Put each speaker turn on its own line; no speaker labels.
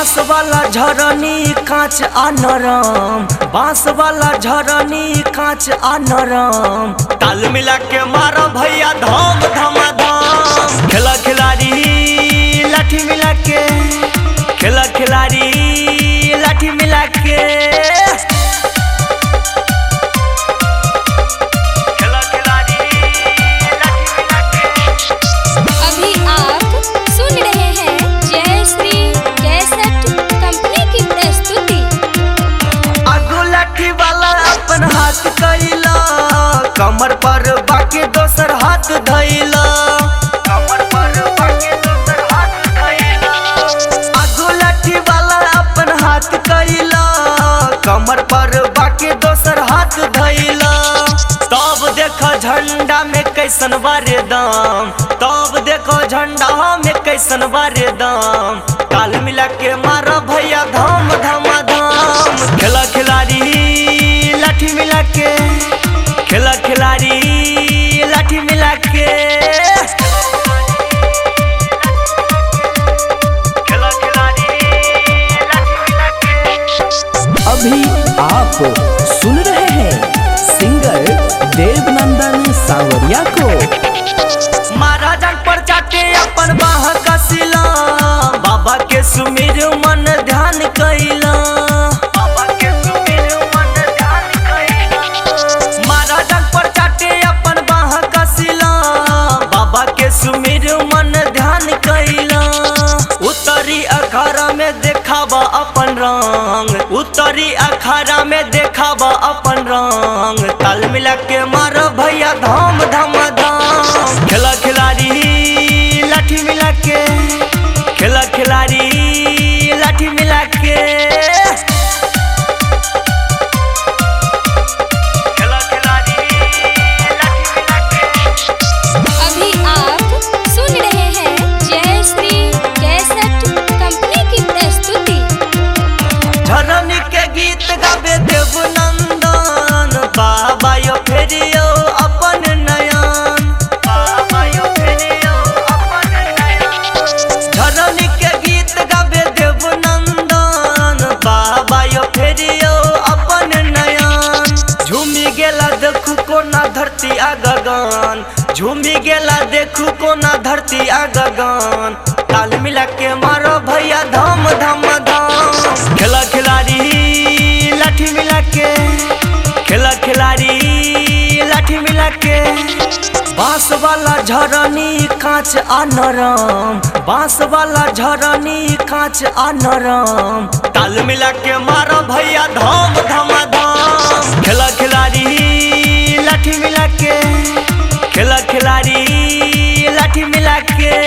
बांस वाला झरनी कांच आ नरम, बांस वाला झरनी कांच आ नरम। ताल मिला के मारो भैया धम धमाधम। खेला खिलाड़ी लाठी मिला के, खेला खिलाड़ी लाठी मिला के।
अभी आप सुन रहे हैं जय श्री कैसेट कंपनी की प्रस्तुति।
आगो लाठी वाला अपन हाथ कैला, कमर पर बाकी दोसर हाथ धैला, कमर पर बाकी दोसर हाथ धैला। आगो लाठी वाला अपन हाथ कैला, कमर पर बाकी दोसर हाथ धैला। तब देखो झंडा में कैसन बारे दम, तब देखो झंडा में कैसन बारे दम। ताल मिला के मारो भैया धम धमाधम। खेला खिलाड़ी लाठी मिला के, खेला खिलाड़ी लाठी मिला के। खेला खिलाड़ी लाठी मिला के।
अभी आप सुन रहे हैं सिंगर देवनंदन सांवरिया को।
महाराजन पर चाटे अपन बाह कसिला, बाबा के सुमिर मन ध्यान कैला, बाबा के सुमिर मन ध्यान कैला। महाराजन पर चाटे अपन बाह कसिला, बाबा के सुमिर मन ध्यान कैला। उतरी अखाड़ा में देखावा अपन रंग, उतरी अखाड़ा में देखावा अपन रंग। ताल मिला के मारो भैया धम धमाधम। खेला खिलाड़ी लाठी मिला के, खेला खिलाड़ी लाठी मिला के। खेला खिलाड़ी लाठी मिला के।
अभी आप सुन रहे हैं जय श्री कैसेट कंपनी की प्रस्तुति।
झरनी के गीत गावे देवनंदन, बाबा यो फेरियो अपन नयन, बाबा यो फेरियो अपन नयन। झरनी के गीत गावे देवनंदन, बाबा यो फेरियो अपन नयन। झूमी गेला देखू कोना धरती आ गगन, झूमी गेला देखू कोना धरती आ गगन। ताल मिला के मारो भैया धम धमाधम। खेला खिलाड़ी लाठी मिला के, खेला खिलाड़ी लाठी मिला के। बांस वाला झरनी कांच आ नरम, बांस वाला झरनी कांच आ नरम। ताल मिला के मारो भैया धम धमाधम। खेला खिलाड़ी लाठी मिला के, खेला खिलाड़ी लाठी मिला के।